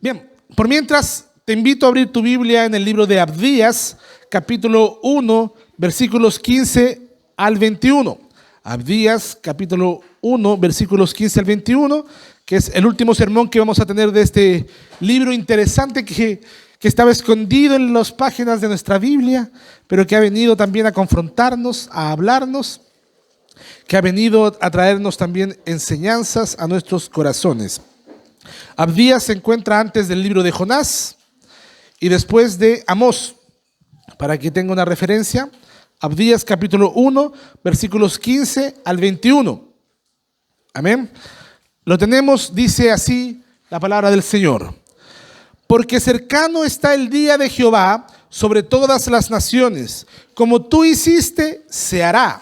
Bien, por mientras te invito a abrir tu Biblia en el libro de Abdías, capítulo 1, versículos 15 al 21. Abdías, capítulo 1, versículos 15 al 21, que es el último sermón que vamos a tener de este libro interesante que estaba escondido en las páginas de nuestra Biblia, pero que ha venido también a confrontarnos, a hablarnos, que ha venido a traernos también enseñanzas a nuestros corazones. Abdías se encuentra antes del libro de Jonás y después de Amós. Para que tenga una referencia, Abdías capítulo 1, versículos 15 al 21. Amén. Lo tenemos, dice así la palabra del Señor. Porque cercano está el día de Jehová sobre todas las naciones. Como tú hiciste, se hará.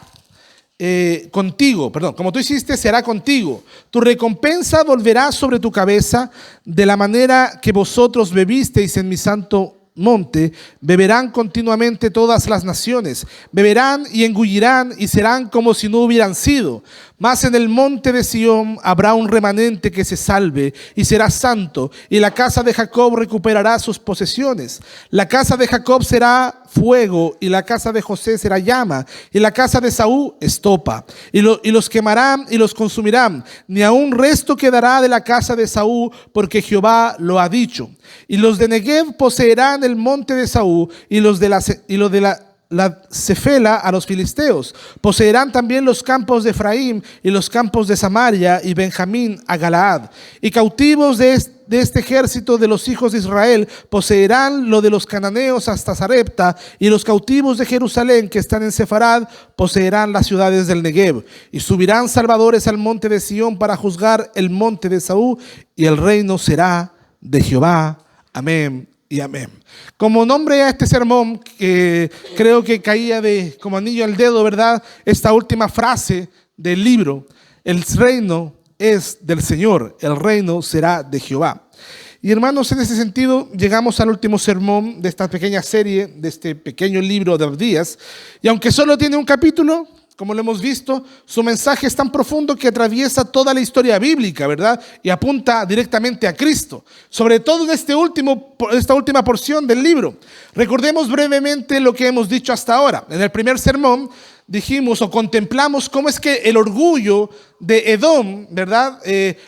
Como tú hiciste, se hará contigo. Tu recompensa volverá sobre tu cabeza, de la manera que vosotros bebisteis en mi santo monte. Beberán continuamente todas las naciones, beberán y engullirán y serán como si no hubieran sido. Mas en el monte de Sión habrá un remanente que se salve y será santo, y la casa de Jacob recuperará sus posesiones. La casa de Jacob será fuego, y la casa de José será llama, y la casa de Saúl estopa, y los quemarán y los consumirán. Ni aun resto quedará de la casa de Saúl, porque Jehová lo ha dicho. Y los de Negev poseerán el monte de Saúl, y los de la Cefela a los filisteos. Poseerán también los campos de Efraín y los campos de Samaria y Benjamín a Galaad. Y cautivos de este ejército de los hijos de Israel poseerán lo de los cananeos hasta Sarepta, y los cautivos de Jerusalén que están en Sefarad poseerán las ciudades del Negev. Y subirán salvadores al monte de Sión para juzgar el monte de Saúl, y el reino será de Jehová. Amén y amén. Como nombre a este sermón, creo que caía como anillo al dedo, ¿verdad? Esta última frase del libro: el reino es del Señor, el reino será de Jehová. Y hermanos, en ese sentido llegamos al último sermón de esta pequeña serie, de este pequeño libro de Abdías. Y aunque solo tiene un capítulo, como lo hemos visto, su mensaje es tan profundo que atraviesa toda la historia bíblica, ¿verdad? Y apunta directamente a Cristo, sobre todo en esta última porción del libro. Recordemos brevemente lo que hemos dicho hasta ahora. En el primer sermón dijimos o contemplamos cómo es que el orgullo de Edom, ¿verdad?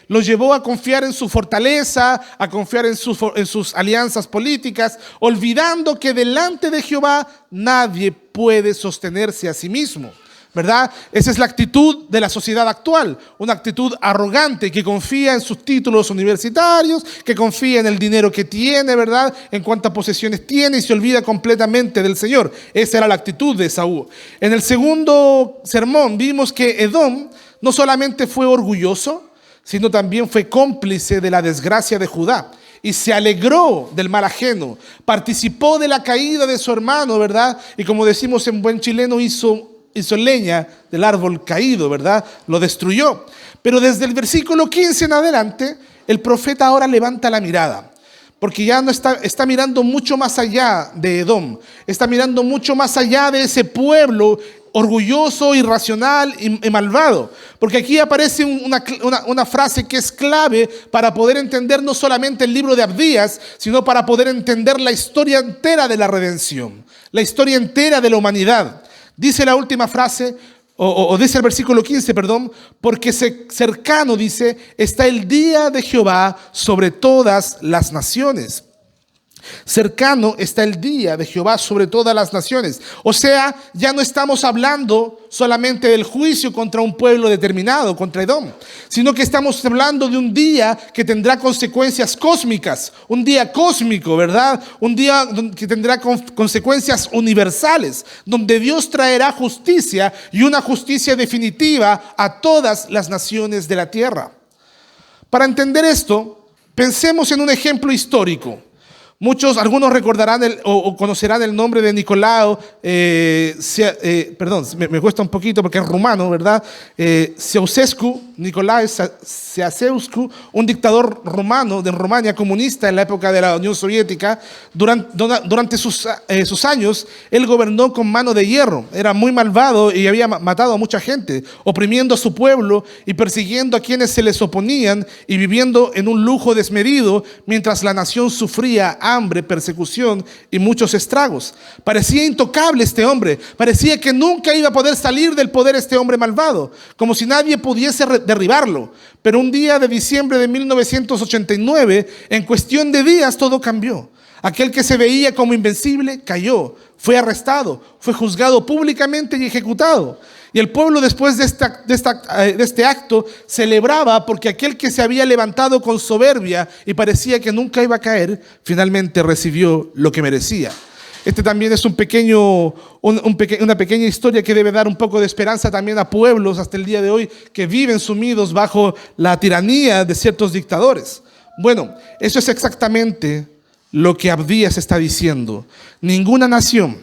Los llevó a confiar en su fortaleza, a confiar en sus alianzas políticas, olvidando que delante de Jehová nadie puede sostenerse a sí mismo, ¿verdad? Esa es la actitud de la sociedad actual, una actitud arrogante que confía en sus títulos universitarios, que confía en el dinero que tiene, ¿verdad? En cuántas posesiones tiene, y se olvida completamente del Señor. Esa era la actitud de Esaú. En el segundo sermón vimos que Edom no solamente fue orgulloso, sino también fue cómplice de la desgracia de Judá. Y se alegró del mal ajeno, participó de la caída de su hermano, ¿verdad? Y como decimos en buen chileno, hizo leña del árbol caído, ¿verdad? Lo destruyó. Pero desde el versículo 15 en adelante, el profeta ahora levanta la mirada, porque ya no está mirando mucho más allá de Edom, está mirando mucho más allá de ese pueblo orgulloso, irracional y malvado. Porque aquí aparece una frase que es clave para poder entender no solamente el libro de Abdías, sino para poder entender la historia entera de la redención, la historia entera de la humanidad. Dice la última frase, o dice el versículo 15, perdón, porque cercano, dice, está el día de Jehová sobre todas las naciones. Cercano está el día de Jehová sobre todas las naciones. O sea, ya no estamos hablando solamente del juicio contra un pueblo determinado, contra Edom, sino que estamos hablando de un día que tendrá consecuencias cósmicas, un día cósmico, ¿verdad? Un día que tendrá consecuencias universales, donde Dios traerá justicia, y una justicia definitiva, a todas las naciones de la tierra. Para entender esto, pensemos en un ejemplo histórico. Algunos recordarán o conocerán el nombre de Nicolao, me cuesta un poquito porque es rumano, ¿verdad? Ceausescu, Nicolae Ceausescu, un dictador romano de Rumania comunista en la época de la Unión Soviética, durante sus años, él gobernó con mano de hierro. Era muy malvado y había matado a mucha gente, oprimiendo a su pueblo y persiguiendo a quienes se les oponían y viviendo en un lujo desmedido mientras la nación sufría hambre, persecución y muchos estragos. Parecía intocable este hombre, parecía que nunca iba a poder salir del poder este hombre malvado, como si nadie pudiese derribarlo. Pero un día de diciembre de 1989, en cuestión de días, todo cambió. Aquel que se veía como invencible cayó, fue arrestado, fue juzgado públicamente y ejecutado. Y el pueblo, después de este acto, celebraba porque aquel que se había levantado con soberbia y parecía que nunca iba a caer, finalmente recibió lo que merecía. Este también es una pequeña historia que debe dar un poco de esperanza también a pueblos hasta el día de hoy que viven sumidos bajo la tiranía de ciertos dictadores. Bueno, eso es exactamente lo que Abdías está diciendo. Ninguna nación,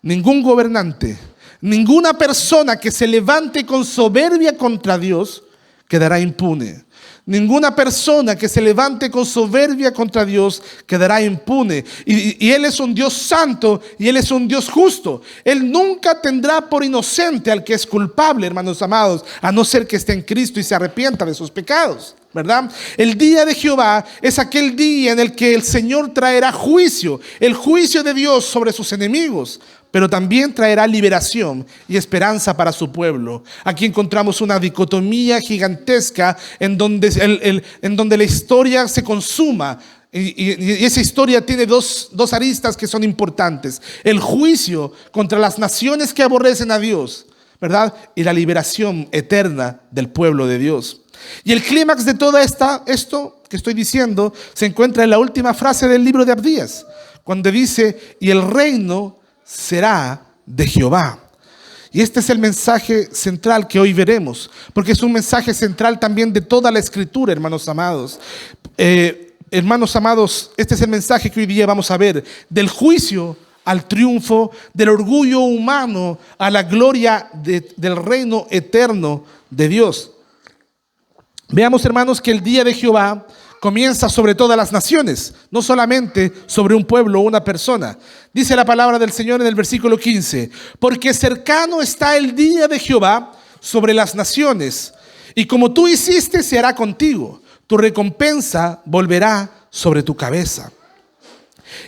ningún gobernante, ninguna persona que se levante con soberbia contra Dios quedará impune. Ninguna persona que se levante con soberbia contra Dios quedará impune. Y Él es un Dios santo y Él es un Dios justo. Él nunca tendrá por inocente al que es culpable, hermanos amados, a no ser que esté en Cristo y se arrepienta de sus pecados, ¿verdad? El día de Jehová es aquel día en el que el Señor traerá juicio, el juicio de Dios sobre sus enemigos, pero también traerá liberación y esperanza para su pueblo. Aquí encontramos una dicotomía gigantesca en donde la historia se consuma. Y esa historia tiene dos aristas que son importantes: el juicio contra las naciones que aborrecen a Dios, ¿verdad? Y la liberación eterna del pueblo de Dios. Y el clímax de todo esto que estoy diciendo se encuentra en la última frase del libro de Abdías, cuando dice: y el reino será de Jehová. Y este es el mensaje central que hoy veremos, porque es un mensaje central también de toda la Escritura, hermanos amados. Hermanos amados, este es el mensaje que hoy día vamos a ver: del juicio al triunfo, del orgullo humano a la gloria del reino eterno de Dios. Veamos, hermanos, que el día de Jehová comienza sobre todas las naciones, no solamente sobre un pueblo o una persona. Dice la palabra del Señor en el versículo 15: porque cercano está el día de Jehová sobre las naciones, y como tú hiciste se hará contigo, tu recompensa volverá sobre tu cabeza.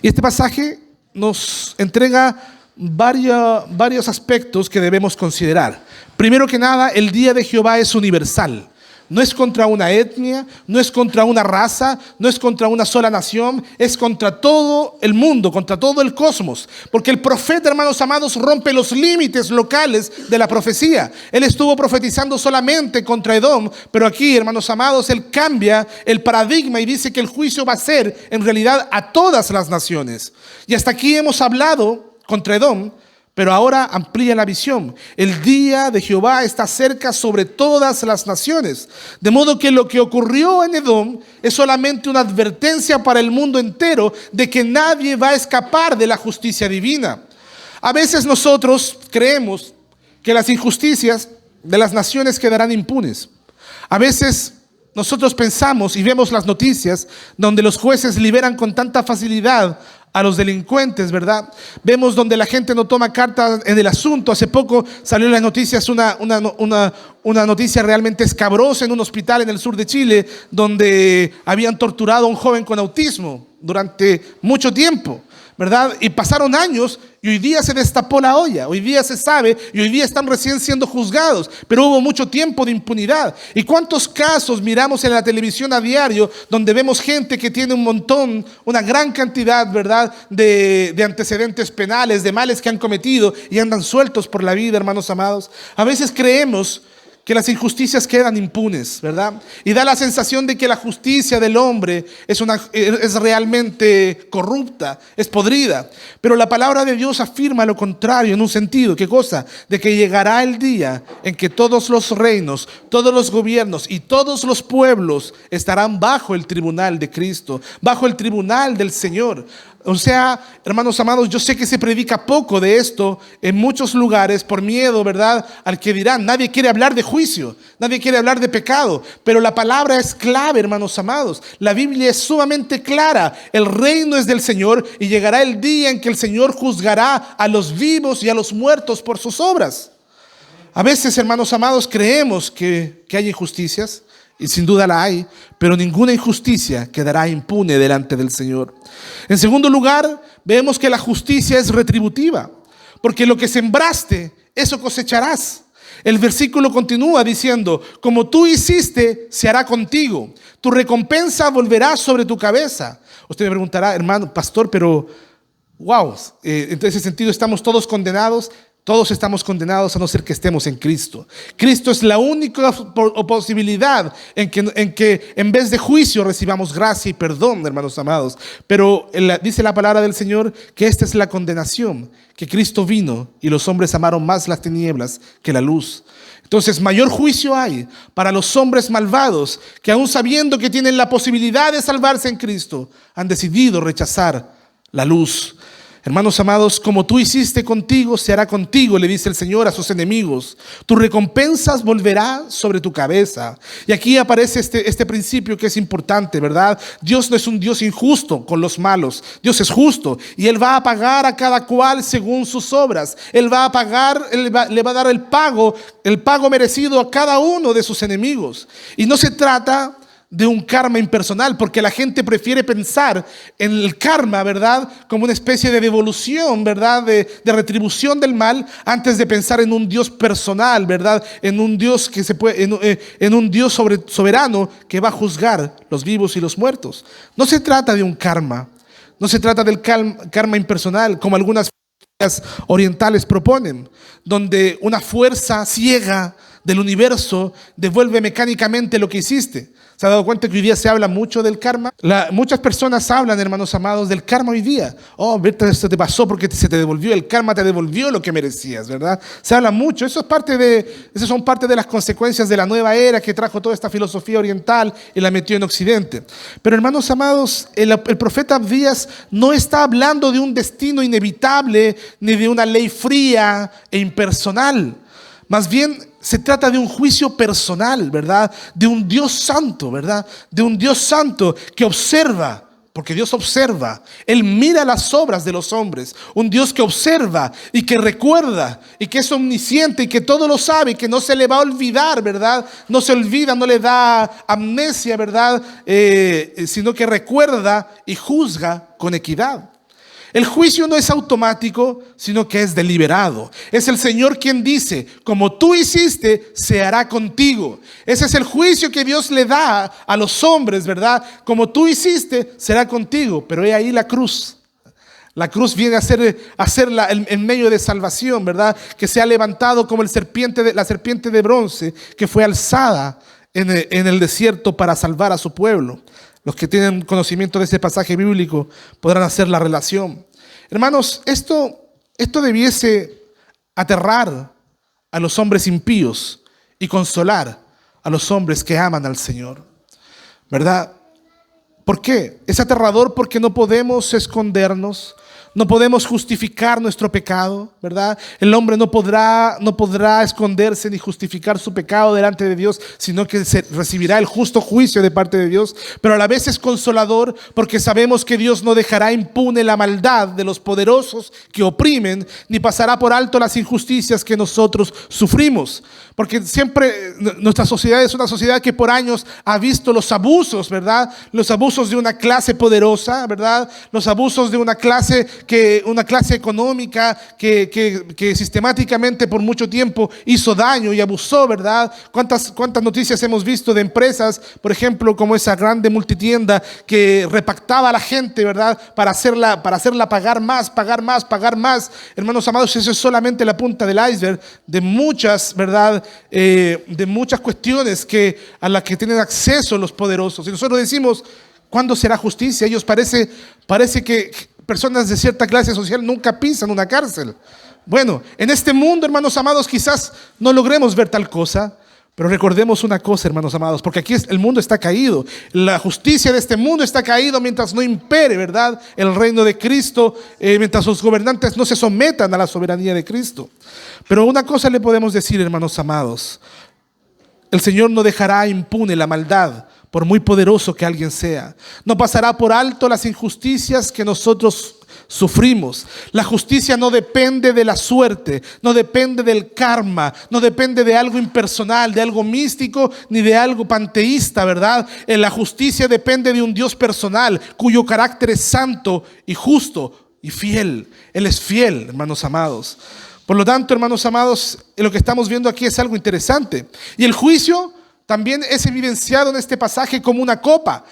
Y este pasaje nos entrega varios aspectos que debemos considerar. Primero que nada, el día de Jehová es universal. No es contra una etnia, no es contra una raza, no es contra una sola nación, es contra todo el mundo, contra todo el cosmos. Porque el profeta, hermanos amados, rompe los límites locales de la profecía. Él estuvo profetizando solamente contra Edom, pero aquí, hermanos amados, él cambia el paradigma y dice que el juicio va a ser en realidad a todas las naciones. Y hasta aquí hemos hablado contra Edom, pero ahora amplía la visión. El día de Jehová está cerca sobre todas las naciones. De modo que lo que ocurrió en Edom es solamente una advertencia para el mundo entero de que nadie va a escapar de la justicia divina. A veces nosotros creemos que las injusticias de las naciones quedarán impunes. A veces nosotros pensamos y vemos las noticias donde los jueces liberan con tanta facilidad a los delincuentes, ¿verdad? Vemos donde la gente no toma cartas en el asunto. Hace poco salió en las noticias una noticia realmente escabrosa en un hospital en el sur de Chile, donde habían torturado a un joven con autismo durante mucho tiempo, ¿verdad? Y pasaron años y hoy día se destapó la olla, hoy día se sabe y hoy día están recién siendo juzgados, pero hubo mucho tiempo de impunidad. ¿Y cuántos casos miramos en la televisión a diario donde vemos gente que tiene una gran cantidad, ¿verdad?, de antecedentes penales, de males que han cometido y andan sueltos por la vida, hermanos amados? A veces creemos que las injusticias quedan impunes, ¿verdad? Y da la sensación de que la justicia del hombre es realmente corrupta, es podrida. Pero la palabra de Dios afirma lo contrario en un sentido. ¿Qué cosa? De que llegará el día en que todos los reinos, todos los gobiernos y todos los pueblos estarán bajo el tribunal de Cristo, bajo el tribunal del Señor. O sea, hermanos amados, yo sé que se predica poco de esto en muchos lugares por miedo, ¿verdad?, al que dirán. Nadie quiere hablar de juicio, nadie quiere hablar de pecado, pero la palabra es clave, hermanos amados. La Biblia es sumamente clara. El reino es del Señor y llegará el día en que el Señor juzgará a los vivos y a los muertos por sus obras. A veces, hermanos amados, creemos que hay injusticias, y sin duda la hay, pero ninguna injusticia quedará impune delante del Señor. En segundo lugar, vemos que la justicia es retributiva, porque lo que sembraste, eso cosecharás. El versículo continúa diciendo: como tú hiciste, se hará contigo. Tu recompensa volverá sobre tu cabeza. Usted me preguntará, hermano, pastor, pero wow, en ese sentido estamos todos condenados. Todos estamos condenados a no ser que estemos en Cristo. Cristo es la única posibilidad en que en vez de juicio recibamos gracia y perdón, hermanos amados. Pero dice la palabra del Señor que esta es la condenación, que Cristo vino y los hombres amaron más las tinieblas que la luz. Entonces mayor juicio hay para los hombres malvados que, aun sabiendo que tienen la posibilidad de salvarse en Cristo, han decidido rechazar la luz. Hermanos amados, como tú hiciste contigo, se hará contigo, le dice el Señor a sus enemigos. Tu recompensa volverá sobre tu cabeza. Y aquí aparece este principio que es importante, ¿verdad? Dios no es un Dios injusto con los malos. Dios es justo y Él va a pagar a cada cual según sus obras. Él va a pagar, le va a dar el pago merecido a cada uno de sus enemigos. Y no se trata de un karma impersonal, porque la gente prefiere pensar en el karma, ¿verdad?, como una especie de devolución, ¿verdad?, de retribución del mal, antes de pensar en un Dios personal, ¿verdad?, en un Dios que en un Dios soberano que va a juzgar los vivos y los muertos. No se trata de un karma, no se trata del karma impersonal, como algunas filosofías orientales proponen, donde una fuerza ciega del universo devuelve mecánicamente lo que hiciste. ¿Se ha dado cuenta que hoy día se habla mucho del karma? Muchas personas hablan, hermanos amados, del karma hoy día. Oh, Berta, esto te pasó porque se te devolvió, el karma te devolvió lo que merecías, ¿verdad? Se habla mucho. Esas son parte de las consecuencias de la nueva era que trajo toda esta filosofía oriental y la metió en Occidente. Pero, hermanos amados, el profeta Abdías no está hablando de un destino inevitable ni de una ley fría e impersonal. Más bien se trata de un juicio personal, ¿verdad? De un Dios santo, ¿verdad? De un Dios santo que observa, porque Dios observa. Él mira las obras de los hombres. Un Dios que observa y que recuerda y que es omnisciente y que todo lo sabe y que no se le va a olvidar, ¿verdad? No se olvida, no le da amnesia, ¿verdad? Sino que recuerda y juzga con equidad. El juicio no es automático, sino que es deliberado. Es el Señor quien dice: como tú hiciste, se hará contigo. Ese es el juicio que Dios le da a los hombres, ¿verdad? Como tú hiciste, será contigo. Pero he ahí la cruz. La cruz viene a ser el medio de salvación, ¿verdad? Que se ha levantado como la serpiente de bronce que fue alzada en el desierto para salvar a su pueblo. Los que tienen conocimiento de ese pasaje bíblico podrán hacer la relación. Hermanos, esto debiese aterrar a los hombres impíos y consolar a los hombres que aman al Señor, ¿verdad? ¿Por qué? Es aterrador porque no podemos escondernos, no podemos justificar nuestro pecado, ¿verdad? El hombre no podrá esconderse ni justificar su pecado delante de Dios, sino que recibirá el justo juicio de parte de Dios. Pero a la vez es consolador porque sabemos que Dios no dejará impune la maldad de los poderosos que oprimen, ni pasará por alto las injusticias que nosotros sufrimos. Porque siempre nuestra sociedad es una sociedad que por años ha visto los abusos, ¿verdad? Los abusos de una clase poderosa, ¿verdad? Los abusos de una clase económica que sistemáticamente por mucho tiempo hizo daño y abusó, ¿verdad? ¿Cuántas noticias hemos visto de empresas, por ejemplo, como esa grande multitienda que repactaba a la gente, ¿verdad? Para hacerla pagar más. Hermanos amados, eso es solamente la punta del iceberg de muchas, ¿verdad? De muchas cuestiones a las que tienen acceso los poderosos. Y nosotros decimos: ¿cuándo será justicia? Ellos parece que personas de cierta clase social nunca pisan una cárcel. Bueno, en este mundo, hermanos amados, quizás no logremos ver tal cosa, pero recordemos una cosa, hermanos amados, porque aquí el mundo está caído. La justicia de este mundo está caído mientras no impere, ¿verdad?, el reino de Cristo, mientras los gobernantes no se sometan a la soberanía de Cristo. Pero una cosa le podemos decir, hermanos amados: El Señor no dejará impune la maldad, por muy poderoso que alguien sea. No pasará por alto las injusticias que nosotros sufrimos. La justicia no depende de la suerte, no depende del karma, no depende de algo impersonal, de algo místico, ni de algo panteísta, ¿verdad? La justicia depende de un Dios personal, cuyo carácter es santo y justo y fiel. Él es fiel, hermanos amados. Por lo tanto, hermanos amados, lo que estamos viendo aquí es algo interesante. Y el juicio también es evidenciado en este pasaje como una copa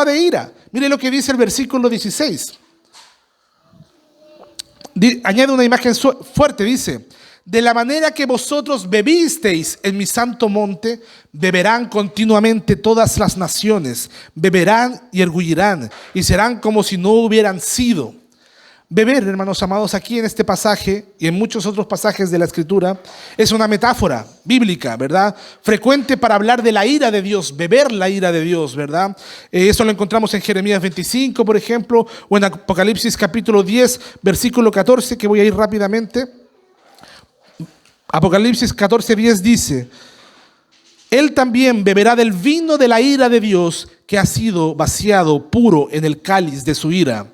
de ira. Mire lo que dice el versículo 16. Añade una imagen fuerte, dice: de la manera que vosotros bebisteis en mi santo monte, beberán continuamente todas las naciones, beberán y arguirán, y serán como si no hubieran sido. Beber, hermanos amados, aquí en este pasaje y en muchos otros pasajes de la Escritura, es una metáfora bíblica, ¿verdad? Frecuente para hablar de la ira de Dios, beber la ira de Dios, ¿verdad? Eso lo encontramos en Jeremías 25, por ejemplo, o en Apocalipsis capítulo 10, versículo 14, que voy a ir rápidamente. Apocalipsis 14, 10 dice: Él también beberá del vino de la ira de Dios, que ha sido vaciado puro en el cáliz de su ira.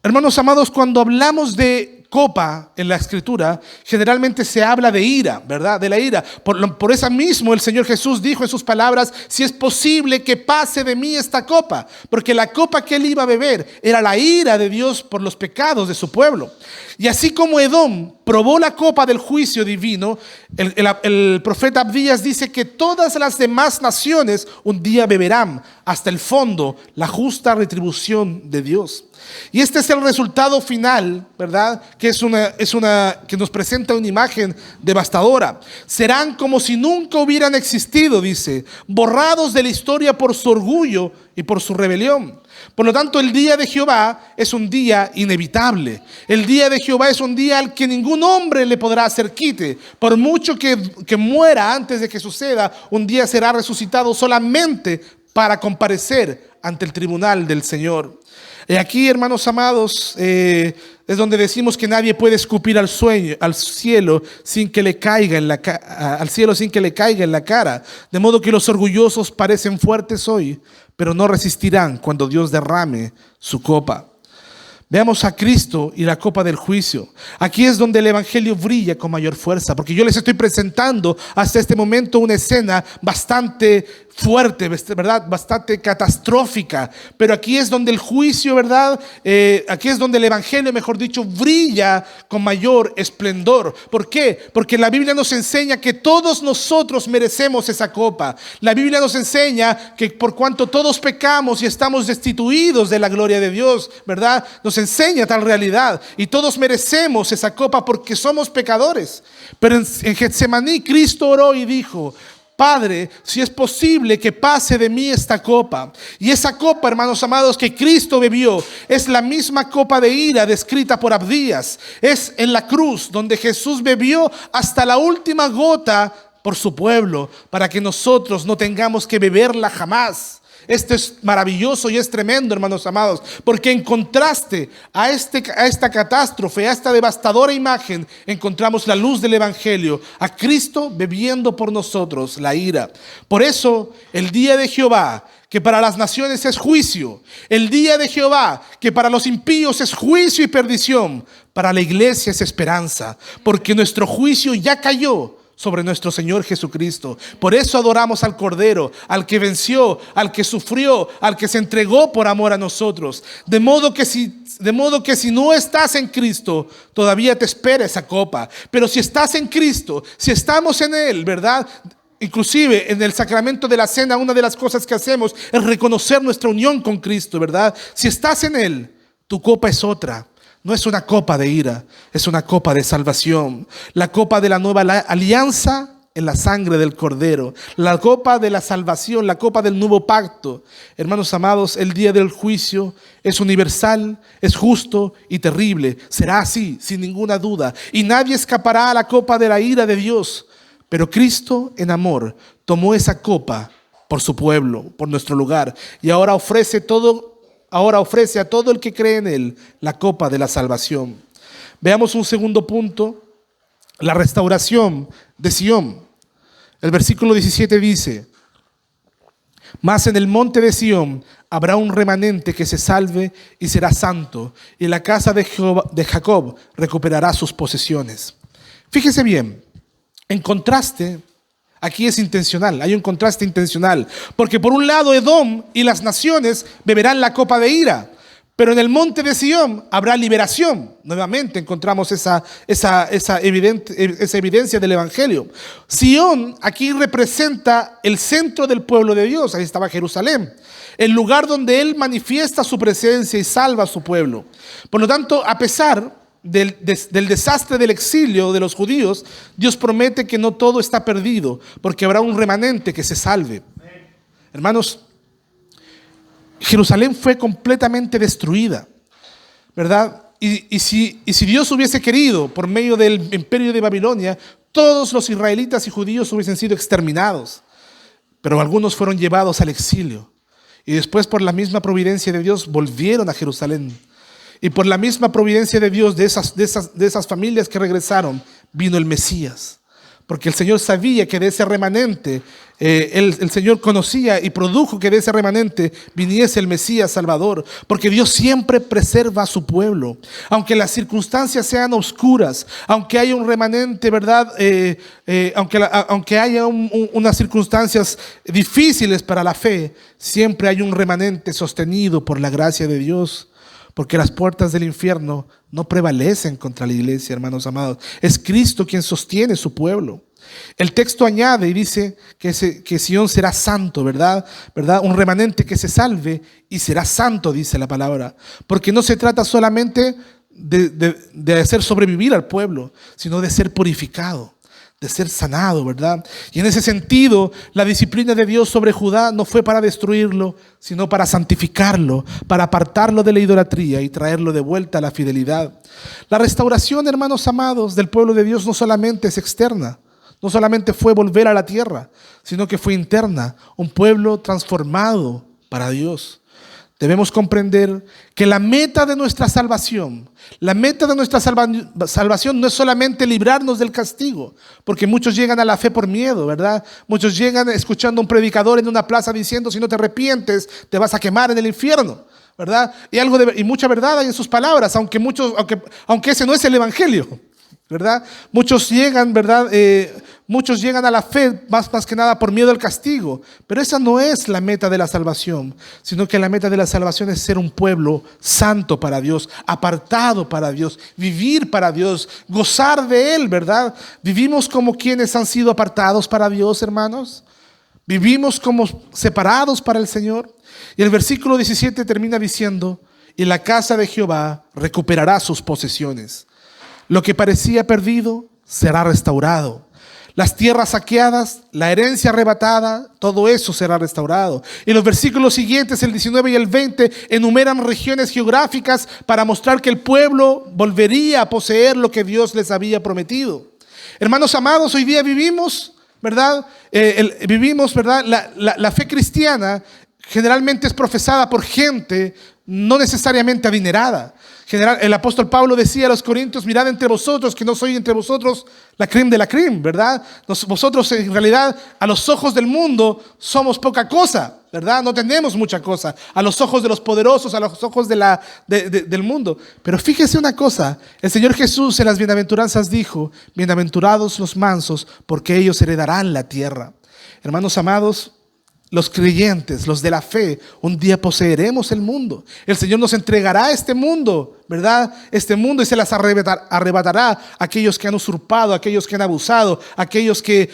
Hermanos amados, cuando hablamos de copa en la Escritura, generalmente se habla de ira, ¿verdad? De la ira. Por eso mismo el Señor Jesús dijo en sus palabras: si es posible que pase de mí esta copa, porque la copa que él iba a beber era la ira de Dios por los pecados de su pueblo. Y así como Edom probó la copa del juicio divino, el profeta Abdías dice que todas las demás naciones un día beberán hasta el fondo la justa retribución de Dios. Y este es el resultado final, ¿verdad? Que que nos presenta una imagen devastadora. Serán como si nunca hubieran existido, dice, borrados de la historia por su orgullo y por su rebelión. Por lo tanto, el día de Jehová es un día inevitable. El día de Jehová es un día al que ningún hombre le podrá hacer quite. Por mucho que muera antes de que suceda, un día será resucitado solamente para comparecer ante el tribunal del Señor. Y aquí, hermanos amados, es donde decimos que nadie puede escupir al cielo sin que le caiga en la cara. De modo que los orgullosos parecen fuertes hoy, pero no resistirán cuando Dios derrame su copa. Veamos a Cristo y la copa del juicio. Aquí es donde el evangelio brilla con mayor fuerza, porque yo les estoy presentando hasta este momento una escena bastante fuerte, ¿verdad? Bastante catastrófica. Pero aquí es donde el juicio, ¿verdad? Aquí es donde el evangelio, mejor dicho, brilla con mayor esplendor. ¿Por qué? Porque la Biblia nos enseña que todos nosotros merecemos esa copa. La Biblia nos enseña que por cuanto todos pecamos y estamos destituidos de la gloria de Dios, ¿verdad? Nos enseña tal realidad. Y todos merecemos esa copa porque somos pecadores. Pero en Getsemaní Cristo oró y dijo: Padre, si es posible que pase de mí esta copa. Y esa copa, hermanos amados, que Cristo bebió, es la misma copa de ira descrita por Abdías. Es en la cruz donde Jesús bebió hasta la última gota por su pueblo, para que nosotros no tengamos que beberla jamás. Esto es maravilloso y es tremendo, hermanos amados, porque en contraste a esta catástrofe, a esta devastadora imagen, encontramos la luz del evangelio, a Cristo bebiendo por nosotros la ira. Por eso, el día de Jehová, que para las naciones es juicio, el día de Jehová, que para los impíos es juicio y perdición, para la iglesia es esperanza, porque nuestro juicio ya cayó sobre nuestro Señor Jesucristo. Por eso adoramos al Cordero, al que venció, al que sufrió, al que se entregó por amor a nosotros. De modo que si no estás en Cristo, todavía te espera esa copa. Pero si estás en Cristo, si estamos en Él, ¿verdad? Inclusive en el sacramento de la cena, una de las cosas que hacemos es reconocer nuestra unión con Cristo, ¿verdad? Si estás en Él, tu copa es otra. No es una copa de ira, es una copa de salvación. La copa de la nueva alianza en la sangre del Cordero. La copa de la salvación, la copa del nuevo pacto. Hermanos amados, el día del juicio es universal, es justo y terrible. Será así, sin ninguna duda. Y nadie escapará a la copa de la ira de Dios. Pero Cristo, en amor, tomó esa copa por su pueblo, por nuestro lugar. Y ahora ofrece a todo el que cree en Él la copa de la salvación. Veamos un segundo punto: la restauración de Sión. El versículo 17 dice: mas en el monte de Sión habrá un remanente que se salve y será santo, y la casa de Jacob recuperará sus posesiones. Fíjese bien, en contraste, aquí es intencional, hay un contraste intencional, porque por un lado Edom y las naciones beberán la copa de ira, pero en el monte de Sión habrá liberación. Nuevamente encontramos esa evidencia del Evangelio. Sión aquí representa el centro del pueblo de Dios. Ahí estaba Jerusalén, el lugar donde Él manifiesta su presencia y salva a su pueblo. Por lo tanto, a pesar del desastre del exilio de los judíos, Dios promete que no todo está perdido, porque habrá un remanente que se salve. Hermanos, Jerusalén fue completamente destruida, ¿verdad? Y si Dios hubiese querido, por medio del imperio de Babilonia, todos los israelitas y judíos hubiesen sido exterminados. Pero algunos fueron llevados al exilio. Y después, por la misma providencia de Dios, volvieron a Jerusalén. Y por la misma providencia de Dios, de esas familias que regresaron, vino el Mesías. Porque el Señor sabía que de ese remanente, el Señor conocía y produjo que de ese remanente viniese el Mesías Salvador. Porque Dios siempre preserva a su pueblo. Aunque las circunstancias sean oscuras, aunque haya un remanente, ¿verdad? Aunque haya unas circunstancias difíciles para la fe, siempre hay un remanente sostenido por la gracia de Dios. Porque las puertas del infierno no prevalecen contra la iglesia, hermanos amados. Es Cristo quien sostiene su pueblo. El texto añade y dice que Sión será santo, ¿verdad? Un remanente que se salve y será santo, dice la palabra. Porque no se trata solamente de hacer sobrevivir al pueblo, sino de ser purificado, de ser sanado, ¿verdad? Y en ese sentido, la disciplina de Dios sobre Judá no fue para destruirlo, sino para santificarlo, para apartarlo de la idolatría y traerlo de vuelta a la fidelidad. La restauración, hermanos amados, del pueblo de Dios no solamente es externa, no solamente fue volver a la tierra, sino que fue interna, un pueblo transformado para Dios. Debemos comprender que la meta de nuestra salvación no es solamente librarnos del castigo, porque muchos llegan a la fe por miedo, ¿verdad? Muchos llegan escuchando a un predicador en una plaza diciendo: si no te arrepientes, te vas a quemar en el infierno, ¿verdad? Y mucha verdad hay en sus palabras, aunque ese no es el evangelio, ¿verdad? Muchos llegan, ¿verdad? Muchos llegan a la fe más que nada por miedo al castigo, pero esa no es la meta de la salvación, sino que la meta de la salvación es ser un pueblo santo para Dios, apartado para Dios, vivir para Dios, gozar de Él, ¿verdad? Vivimos como quienes han sido apartados para Dios, hermanos. Vivimos como separados para el Señor. Y el versículo 17 termina diciendo: y la casa de Jehová recuperará sus posesiones. Lo que parecía perdido será restaurado. Las tierras saqueadas, la herencia arrebatada, todo eso será restaurado. Y los versículos siguientes, el 19 y el 20, enumeran regiones geográficas para mostrar que el pueblo volvería a poseer lo que Dios les había prometido. Hermanos amados, hoy día vivimos, ¿verdad? La fe cristiana generalmente es profesada por gente no necesariamente adinerada. El apóstol Pablo decía a los corintios: mirad entre vosotros, que no soy entre vosotros la creme de la creme, ¿verdad? Vosotros en realidad a los ojos del mundo somos poca cosa, ¿verdad? No tenemos mucha cosa a los ojos de los poderosos, a los ojos del mundo. Pero fíjese una cosa, el Señor Jesús en las bienaventuranzas dijo: bienaventurados los mansos, porque ellos heredarán la tierra. Hermanos amados, los creyentes, los de la fe, un día poseeremos el mundo. El Señor nos entregará este mundo, ¿verdad? Este mundo, y se las arrebatará a aquellos que han usurpado, a aquellos que han abusado, a aquellos que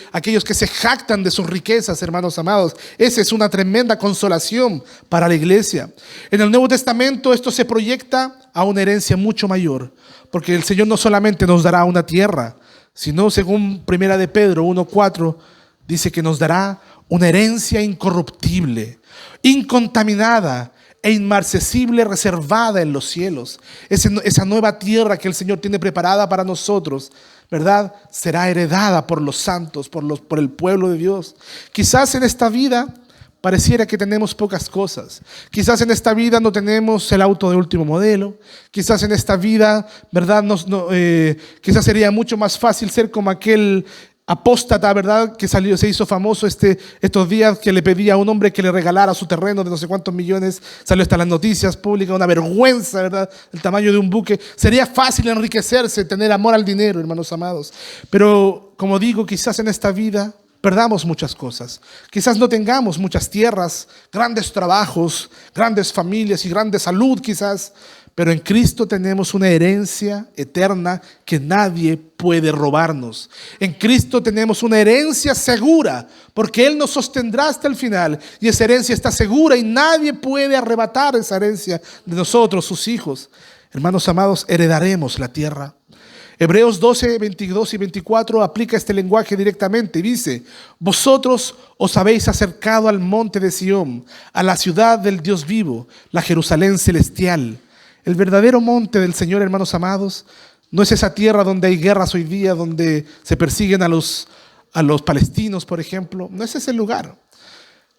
se jactan de sus riquezas, hermanos amados. Esa es una tremenda consolación para la iglesia. En el Nuevo Testamento esto se proyecta a una herencia mucho mayor, porque el Señor no solamente nos dará una tierra, sino, según 1 de Pedro 1:4, dice que nos dará una herencia incorruptible, incontaminada e inmarcesible, reservada en los cielos. Esa nueva tierra que el Señor tiene preparada para nosotros, ¿verdad? Será heredada por los santos, por el pueblo de Dios. Quizás en esta vida pareciera que tenemos pocas cosas. Quizás en esta vida no tenemos el auto de último modelo. Quizás en esta vida, ¿verdad? Quizás sería mucho más fácil ser como aquel apóstata, ¿verdad? Que salió, se hizo famoso estos días, que le pedía a un hombre que le regalara su terreno de no sé cuántos millones. Salió hasta en las noticias públicas, una vergüenza, ¿verdad? El tamaño de un buque. Sería fácil enriquecerse, tener amor al dinero, hermanos amados. Pero, como digo, quizás en esta vida perdamos muchas cosas. Quizás no tengamos muchas tierras, grandes trabajos, grandes familias y grande salud quizás. Pero en Cristo tenemos una herencia eterna que nadie puede robarnos. En Cristo tenemos una herencia segura, porque Él nos sostendrá hasta el final. Y esa herencia está segura y nadie puede arrebatar esa herencia de nosotros, sus hijos. Hermanos amados, heredaremos la tierra. Hebreos 12, 22 y 24 aplica este lenguaje directamente y dice: vosotros os habéis acercado al monte de Sión, a la ciudad del Dios vivo, la Jerusalén celestial. El verdadero monte del Señor, hermanos amados, no es esa tierra donde hay guerras hoy día, donde se persiguen a los palestinos, por ejemplo. No es ese lugar.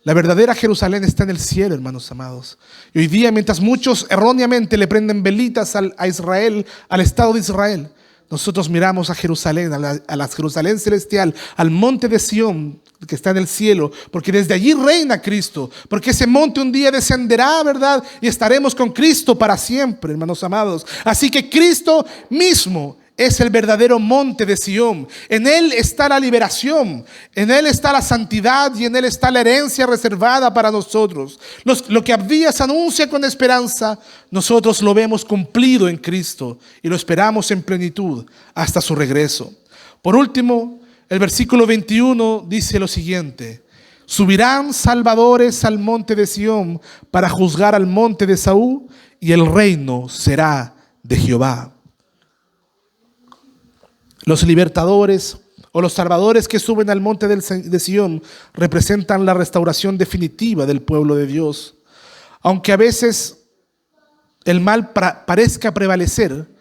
La verdadera Jerusalén está en el cielo, hermanos amados. Y hoy día, mientras muchos erróneamente le prenden velitas a Israel, al Estado de Israel, nosotros miramos a Jerusalén, a la Jerusalén celestial, al monte de Sión que está en el cielo, porque desde allí reina Cristo, porque ese monte un día descenderá, ¿verdad? Y estaremos con Cristo para siempre, hermanos amados. Así que Cristo mismo es el verdadero monte de Sión. En Él está la liberación, en Él está la santidad y en Él está la herencia reservada para nosotros. Lo que Abdías anuncia con esperanza, nosotros lo vemos cumplido en Cristo y lo esperamos en plenitud hasta su regreso. Por último, el versículo 21 dice lo siguiente: subirán salvadores al monte de Sión para juzgar al monte de Saúl, y el reino será de Jehová. Los libertadores o los salvadores que suben al monte de Sión representan la restauración definitiva del pueblo de Dios. Aunque a veces el mal parezca prevalecer,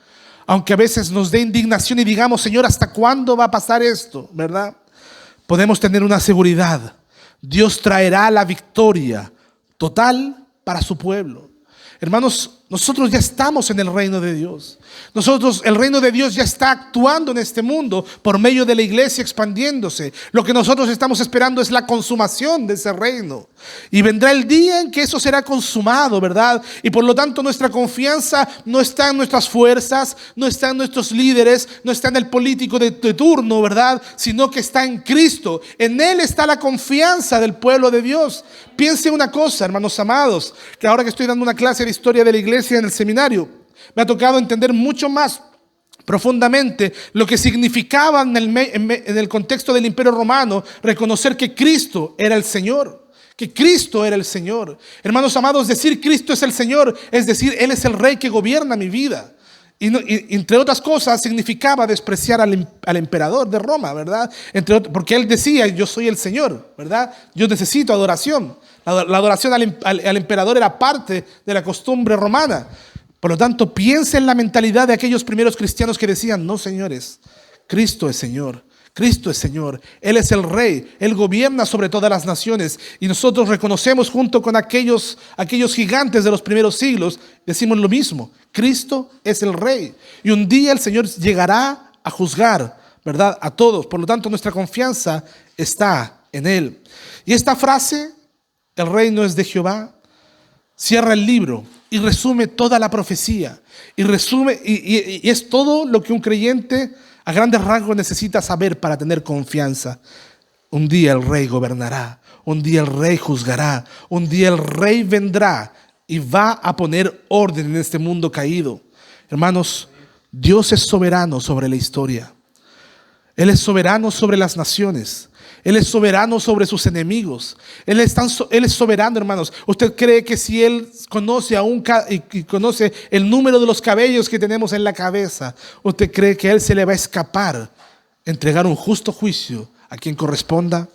aunque a veces nos dé indignación y digamos: Señor, ¿hasta cuándo va a pasar esto? ¿Verdad? Podemos tener una seguridad: Dios traerá la victoria total para su pueblo. Hermanos, nosotros ya estamos en el reino de Dios. El reino de Dios ya está actuando en este mundo por medio de la iglesia expandiéndose. Lo que nosotros estamos esperando es la consumación de ese reino. Y vendrá el día en que eso será consumado, ¿verdad? Y por lo tanto nuestra confianza no está en nuestras fuerzas, no está en nuestros líderes, no está en el político de turno, ¿verdad? Sino que está en Cristo. En Él está la confianza del pueblo de Dios. Piense una cosa, hermanos amados, que ahora que estoy dando una clase de historia de la iglesia en el seminario, me ha tocado entender mucho más profundamente lo que significaba en el contexto del Imperio Romano reconocer que Cristo era el Señor. Que Cristo era el Señor. Hermanos amados, decir Cristo es el Señor es decir, Él es el Rey que gobierna mi vida. Y entre otras cosas significaba despreciar al emperador de Roma, ¿verdad? Porque él decía: yo soy el Señor, ¿verdad? Yo necesito adoración. La adoración al emperador era parte de la costumbre romana. Por lo tanto, piensa en la mentalidad de aquellos primeros cristianos que decían: no, señores, Cristo es Señor. Cristo es Señor, Él es el Rey, Él gobierna sobre todas las naciones. Y nosotros reconocemos junto con aquellos gigantes de los primeros siglos, decimos lo mismo: Cristo es el Rey. Y un día el Señor llegará a juzgar, ¿verdad?, a todos. Por lo tanto, nuestra confianza está en Él. Y esta frase, el reino es de Jehová, cierra el libro y resume toda la profecía. Y es todo lo que un creyente a grandes rasgos necesita saber para tener confianza. Un día el Rey gobernará, un día el Rey juzgará, un día el Rey vendrá y va a poner orden en este mundo caído. Hermanos, Dios es soberano sobre la historia. Él es soberano sobre las naciones. Él es soberano sobre sus enemigos. Él es soberano, hermanos. ¿Usted cree que si Él conoce y conoce el número de los cabellos que tenemos en la cabeza, usted cree que a Él se le va a escapar entregar un justo juicio a quien corresponda?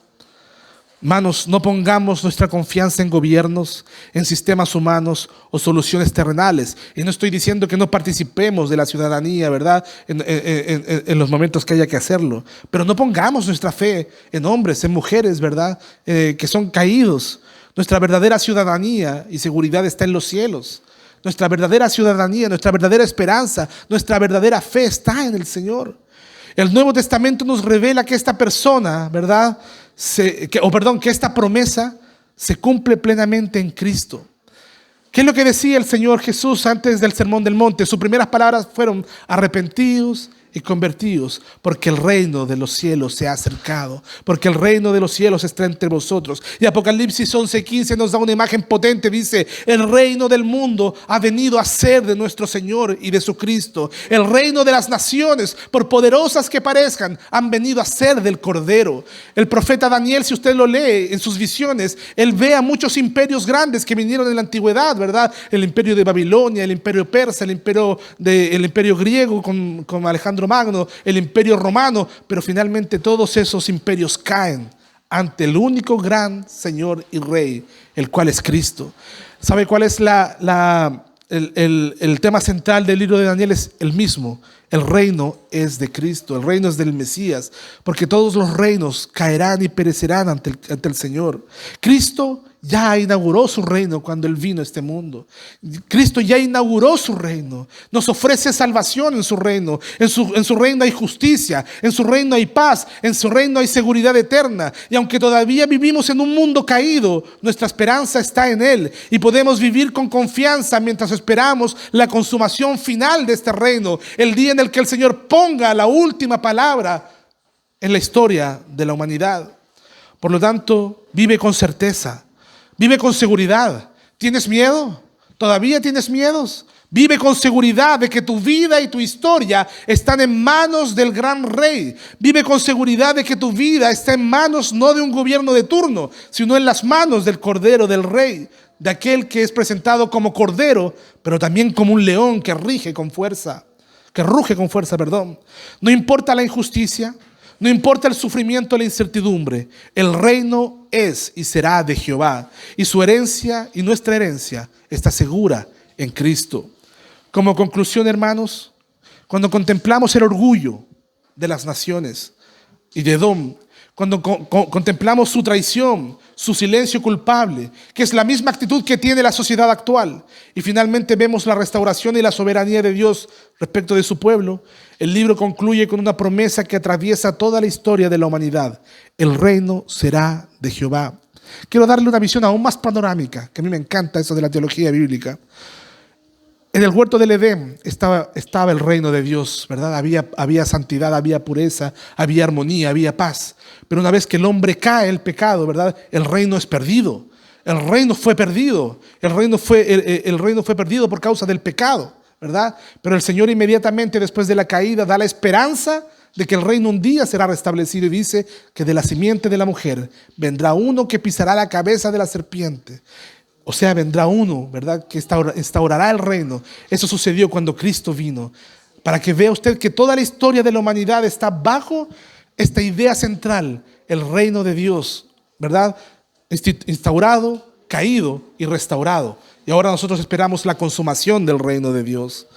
Hermanos, no pongamos nuestra confianza en gobiernos, en sistemas humanos o soluciones terrenales. Y no estoy diciendo que no participemos de la ciudadanía, ¿verdad?, en los momentos que haya que hacerlo. Pero no pongamos nuestra fe en hombres, en mujeres, ¿verdad?, que son caídos. Nuestra verdadera ciudadanía y seguridad está en los cielos. Nuestra verdadera ciudadanía, nuestra verdadera esperanza, nuestra verdadera fe está en el Señor. El Nuevo Testamento nos revela que esta persona, ¿verdad? Que esta promesa se cumple plenamente en Cristo. ¿Qué es lo que decía el Señor Jesús antes del Sermón del Monte? Sus primeras palabras fueron: arrepentidos y convertidos, porque el reino de los cielos se ha acercado, porque el reino de los cielos está entre vosotros. Y Apocalipsis 11:15 nos da una imagen potente. Dice: el reino del mundo ha venido a ser de nuestro Señor y de su Cristo. El reino de las naciones, por poderosas que parezcan, han venido a ser del Cordero. El profeta Daniel, si usted lo lee en sus visiones, él ve a muchos imperios grandes que vinieron en la antigüedad, ¿verdad? El imperio de Babilonia, el imperio persa, el imperio griego con Alejandro Magno, el imperio romano, pero finalmente todos esos imperios caen ante el único gran Señor y Rey, el cual es Cristo. ¿Sabe cuál es el tema central del libro de Daniel? Es el mismo: el reino es de Cristo, el reino es del Mesías, porque todos los reinos caerán y perecerán ante el Señor. Cristo ya inauguró su reino cuando Él vino a este mundo. Cristo ya inauguró su reino. Nos ofrece salvación en su reino. En su reino hay justicia, en su reino hay paz, en su reino hay seguridad eterna. Y aunque todavía vivimos en un mundo caído, nuestra esperanza está en Él. Y podemos vivir con confianza mientras esperamos la consumación final de este reino. El día en el que el Señor ponga la última palabra en la historia de la humanidad. Por lo tanto, vive con certeza. Vive con seguridad. ¿Tienes miedo? ¿Todavía tienes miedos? Vive con seguridad de que tu vida y tu historia están en manos del gran Rey. Vive con seguridad de que tu vida está en manos no de un gobierno de turno, sino en las manos del Cordero del Rey, de aquel que es presentado como Cordero, pero también como un león que ruge con fuerza. No importa la injusticia, no importa el sufrimiento o la incertidumbre, el reino es y será de Jehová, y su herencia y nuestra herencia está segura en Cristo. Como conclusión, hermanos, cuando contemplamos el orgullo de las naciones y de Edom, cuando contemplamos su traición, su silencio culpable, que es la misma actitud que tiene la sociedad actual, y finalmente vemos la restauración y la soberanía de Dios respecto de su pueblo, el libro concluye con una promesa que atraviesa toda la historia de la humanidad: el reino será de Jehová. Quiero darle una visión aún más panorámica, que a mí me encanta eso de la teología bíblica. En el huerto del Edén estaba el reino de Dios, ¿verdad? Había santidad, había pureza, había armonía, había paz. Pero una vez que el hombre cae en el pecado, ¿verdad? El reino es perdido. El reino fue perdido. El reino fue perdido por causa del pecado, ¿verdad? Pero el Señor inmediatamente después de la caída da la esperanza de que el reino un día será restablecido, y dice que de la simiente de la mujer vendrá uno que pisará la cabeza de la serpiente. O sea, vendrá uno, ¿verdad?, que instaurará el reino. Eso sucedió cuando Cristo vino. Para que vea usted que toda la historia de la humanidad está bajo esta idea central: el reino de Dios, ¿verdad?, instaurado, caído y restaurado. Y ahora nosotros esperamos la consumación del reino de Dios.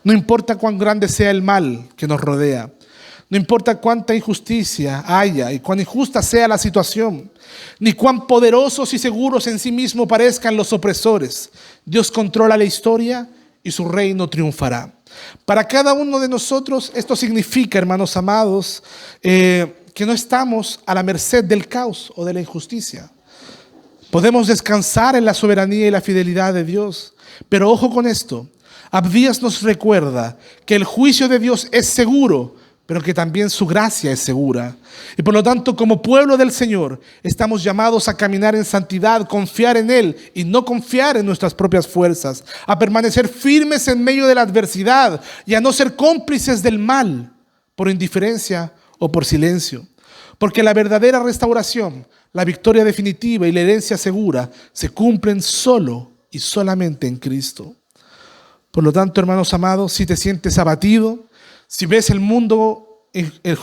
No importa cuán grande sea el mal que nos rodea, no importa cuánta injusticia haya y cuán injusta sea la situación, ni cuán poderosos y seguros en sí mismos parezcan los opresores, Dios controla la historia y su reino triunfará. Para cada uno de nosotros esto significa, hermanos amados, que no estamos a la merced del caos o de la injusticia. Podemos descansar en la soberanía y la fidelidad de Dios. Pero ojo con esto: Abdías nos recuerda que el juicio de Dios es seguro, pero que también su gracia es segura. Y por lo tanto, como pueblo del Señor, estamos llamados a caminar en santidad, confiar en Él y no confiar en nuestras propias fuerzas, a permanecer firmes en medio de la adversidad y a no ser cómplices del mal por indiferencia o por silencio. Porque la verdadera restauración, la victoria definitiva y la herencia segura se cumplen solo y solamente en Cristo. Por lo tanto, hermanos amados, si te sientes abatido, si ves el mundo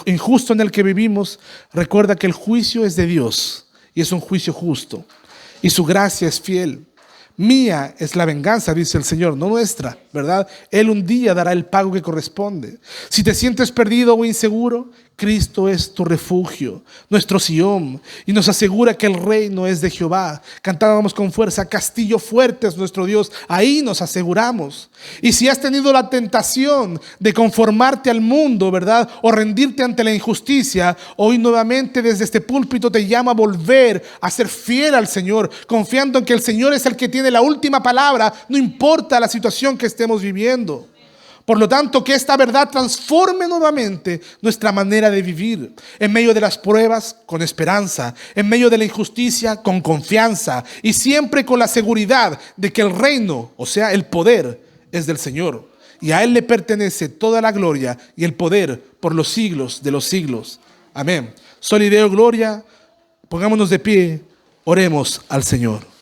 injusto en el que vivimos, recuerda que el juicio es de Dios y es un juicio justo y su gracia es fiel. Mía es la venganza, dice el Señor, no nuestra, ¿verdad? Él un día dará el pago que corresponde. Si te sientes perdido o inseguro, Cristo es tu refugio, nuestro Sión, y nos asegura que el reino es de Jehová. Cantábamos con fuerza, castillo fuerte es nuestro Dios, ahí nos aseguramos. Y si has tenido la tentación de conformarte al mundo, ¿verdad? O rendirte ante la injusticia, hoy nuevamente desde este púlpito te llama a volver a ser fiel al Señor, confiando en que el Señor es el que tiene la última palabra, no importa la situación que estemos viviendo. Por lo tanto, que esta verdad transforme nuevamente nuestra manera de vivir. En medio de las pruebas, con esperanza. En medio de la injusticia, con confianza. Y siempre con la seguridad de que el reino, o sea, el poder, es del Señor. Y a Él le pertenece toda la gloria y el poder por los siglos de los siglos. Amén. Soli Deo Gloria. Pongámonos de pie. Oremos al Señor.